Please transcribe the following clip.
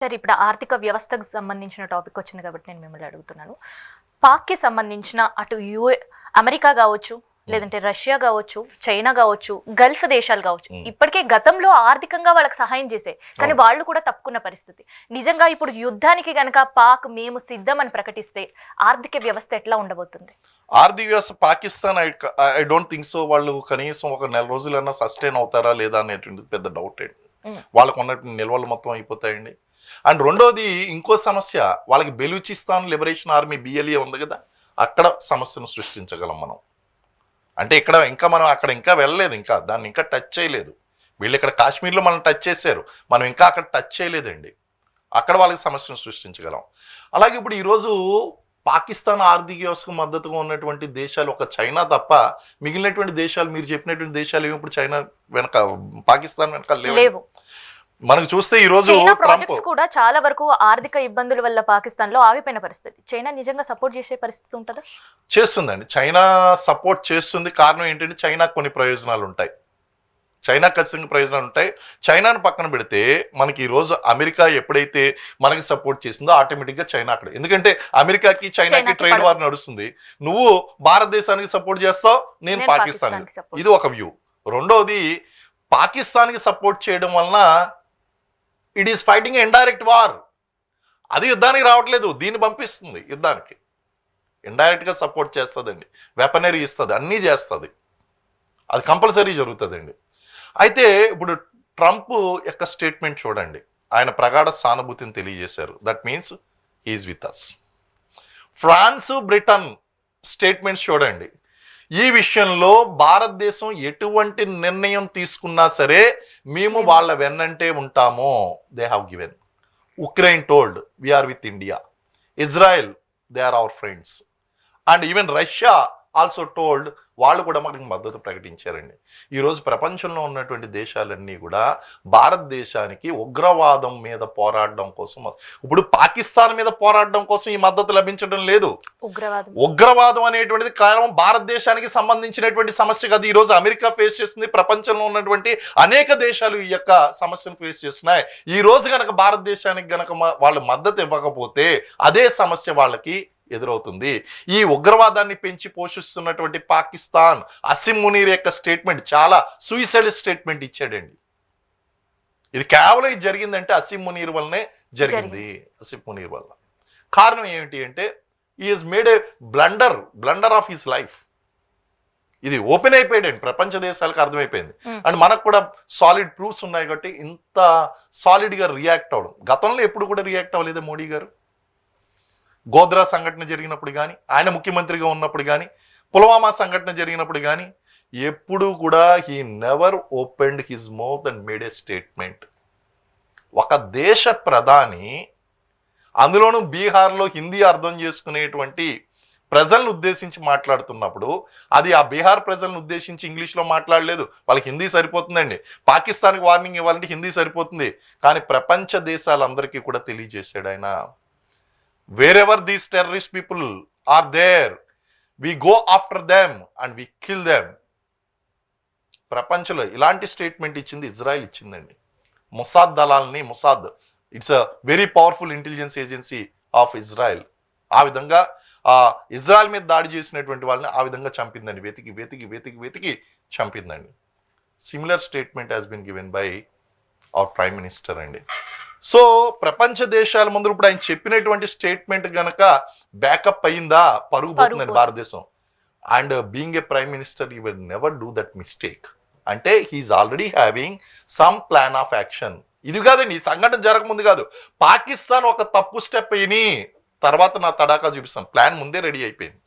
సరే, ఇప్పుడు ఆర్థిక వ్యవస్థకు సంబంధించిన టాపిక్ వచ్చింది కాబట్టి నేను మిమ్మల్ని అడుగుతున్నాను. పాక్‌కి సంబంధించిన అటు అమెరికా కావచ్చు, లేదంటే రష్యా కావచ్చు, చైనా కావచ్చు, గల్ఫ్ దేశాలు కావచ్చు, ఇప్పటికే గతంలో ఆర్థికంగా వాళ్ళకి సహాయం చేసే, కానీ వాళ్ళు కూడా తప్పుకున్న పరిస్థితి. నిజంగా ఇప్పుడు యుద్ధానికి గనక పాక్ మేము సిద్ధం అని ప్రకటిస్తే ఆర్థిక వ్యవస్థ ఎట్లా ఉండబోతుంది? ఆర్థిక వ్యవస్థ Pakistan I don't think so. వాళ్ళు కనీసం ఒక నెల రోజులన్నా సస్టైన్ అవుతారా లేదా అనేటువంటిది పెద్ద డౌట్ అండి. వాళ్ళకు ఉన్నటువంటి నిల్వలు మొత్తం అయిపోతాయండి. అండ్ రెండోది ఇంకో సమస్య, వాళ్ళకి బెలూచిస్తాన్ లిబరేషన్ ఆర్మీ బిఎల్ఏ ఉంది కదా, అక్కడ సమస్యను సృష్టించగలం మనం. అంటే ఇక్కడ ఇంకా మనం అక్కడ ఇంకా వెళ్ళలేదు, ఇంకా దాన్ని ఇంకా టచ్ చేయలేదు. వీళ్ళు ఇక్కడ కాశ్మీర్లో మనం టచ్ చేశారు, మనం ఇంకా అక్కడ టచ్ చేయలేదండి. అక్కడ వాళ్ళకి సమస్యను సృష్టించగలం. అలాగే ఇప్పుడు ఈరోజు పాకిస్తాన్ ఆర్థిక వ్యవస్థకు మద్దతుగా ఉన్నటువంటి దేశాలు ఒక చైనా తప్ప మిగిలినటువంటి దేశాలు, మీరు చెప్పినటువంటి దేశాలు ఏమి ఇప్పుడు చైనా వెనక, పాకిస్తాన్ వెనక లేవు. మనకు చూస్తే ఈ రోజు ట్రంప్ కూడా చాలా వరకు ఆర్థిక ఇబ్బందుల వల్ల పాకిస్తాన్ లో ఆగిపోయిన పరిస్థితి. చైనా నిజంగా సపోర్ట్ చేసే పరిస్థితి ఉంటుందా? చేస్తుందండి, చైనా సపోర్ట్ చేస్తుంది. కారణం ఏంటంటే చైనా కొన్ని ప్రయోజనాలు ఉంటాయి, చైనా ఖచ్చితంగా ప్రయోజనాలు ఉంటాయి. చైనాను పక్కన పెడితే మనకి ఈరోజు అమెరికా ఎప్పుడైతే మనకి సపోర్ట్ చేసిందో ఆటోమేటిక్గా చైనా అక్కడ, ఎందుకంటే అమెరికాకి చైనాకి ట్రేడ్ వార్ నడుస్తుంది. నువ్వు భారతదేశానికి సపోర్ట్ చేస్తావు, నేను పాకిస్తాన్, ఇది ఒక వ్యూ. రెండోది, పాకిస్తాన్కి సపోర్ట్ చేయడం వలన it is fighting indirect war. అది యుద్ధానికి రావట్లేదు, దీన్ని పంపిస్తుంది యుద్ధానికి. ఇండైరెక్ట్గా సపోర్ట్ చేస్తుందండి, వెపనరీ ఇస్తుంది, అన్నీ చేస్తుంది, అది కంపల్సరీ జరుగుతుందండి. అయితే ఇప్పుడు ట్రంప్ యొక్క స్టేట్మెంట్ చూడండి, ఆయన ప్రగాఢ సానుభూతిని తెలియజేశారు. That means he is with us. France, Britain statements చూడండి, ఈ విషయంలో భారతదేశం ఎటువంటి నిర్ణయం తీసుకున్నా సరే మేము వాళ్ళ వెన్నంటే ఉంటాము. They have given. Ukraine told we are with India. Israel they are our friends. And even Russia also told, వాళ్ళు కూడా మనకి మద్దతు ప్రకటించారండి. ఈరోజు ప్రపంచంలో ఉన్నటువంటి దేశాలన్నీ కూడా భారతదేశానికి ఉగ్రవాదం మీద పోరాడడం కోసం, ఇప్పుడు పాకిస్తాన్ మీద పోరాడడం కోసం ఈ మద్దతు లభించడం లేదు. ఉగ్రవాదం అనేటువంటిది కేవలం భారతదేశానికి సంబంధించినటువంటి సమస్య కాదు. ఈరోజు అమెరికా ఫేస్ చేస్తుంది, ప్రపంచంలో ఉన్నటువంటి అనేక దేశాలు ఈ యొక్క సమస్యను ఫేస్ చేస్తున్నాయి. ఈ రోజు గనక భారతదేశానికి గనక వాళ్ళు మద్దతు ఇవ్వకపోతే అదే సమస్య వాళ్ళకి ఎదురవుతుంది. ఈ ఉగ్రవాదాన్ని పెంచి పోషిస్తున్నటువంటి పాకిస్తాన్, అసిం మునీర్ యొక్క స్టేట్మెంట్ చాలా సూయిసైడ్ స్టేట్మెంట్ ఇచ్చాడండి. ఇది కేవలం ఇది జరిగిందంటే అసిం మునీర్ వల్లనే జరిగింది. అసిం మునీర్ వల్ల. కారణం ఏమిటి అంటే he has made A blunder of his life. ఇది ఓపెన్ అయిపోయాడండి, ప్రపంచ దేశాలకు అర్థమైపోయింది. అండ్ మనకు కూడా సాలిడ్ ప్రూఫ్స్ ఉన్నాయి కాబట్టి ఇంత సాలిడ్గా రియాక్ట్ అవ్వడం. గతంలో ఎప్పుడు కూడా రియాక్ట్ అవ్వలేదు మోడీ గారు. గోద్రా సంఘటన జరిగినప్పుడు కానీ, ఆయన ముఖ్యమంత్రిగా ఉన్నప్పుడు కానీ, పుల్వామా సంఘటన జరిగినప్పుడు కానీ ఎప్పుడు కూడా he never opened his mouth and made A statement. ఒక దేశ ప్రధాని, అందులోనూ బీహార్లో హిందీ అర్థం చేసుకునేటువంటి ప్రజలను ఉద్దేశించి మాట్లాడుతున్నప్పుడు అది ఆ బీహార్ ప్రజలను ఉద్దేశించి ఇంగ్లీష్లో మాట్లాడలేదు, వాళ్ళకి హిందీ సరిపోతుందండి. పాకిస్తాన్కి వార్నింగ్ ఇవ్వాలంటే హిందీ సరిపోతుంది. కానీ ప్రపంచ దేశాలందరికీ కూడా తెలియజేశాడు ఆయన, wherever these terrorist people are there, we go after them and we kill them. ప్రపంచంలో ఇలాంటి స్టేట్మెంట్ ఇచ్చింది ఇజ్రాయెల్ ఇచ్చిందండి. మొసాద్ దళాలని, Mossad it's a very powerful intelligence agency of Israel. ఆ విధంగా ఇజ్రాయెల్ మీద దాడి చేసినటువంటి వాళ్ళని ఆ విధంగా చంపిందండి, వెతికి వెతికి వెతికి వెతికి చంపిందండి. Similar statement has been given by our prime minister అండి. సో ప్రపంచ దేశాల ముందు ఇప్పుడు ఆయన చెప్పినటువంటి స్టేట్మెంట్ గనక బ్యాకప్ అయిందా, పరుగు పోతుందండి భారతదేశం. And being a prime minister you will never do that mistake. అంటే he's already having some plan of action. ఇది కాదండి, ఈ సంఘటన జరగముందు కాదు, పాకిస్తాన్ ఒక తప్పు స్టెప్ అయిని తర్వాత నా తడాకా చూపిస్తాను, ప్లాన్ ముందే రెడీ అయిపోయింది.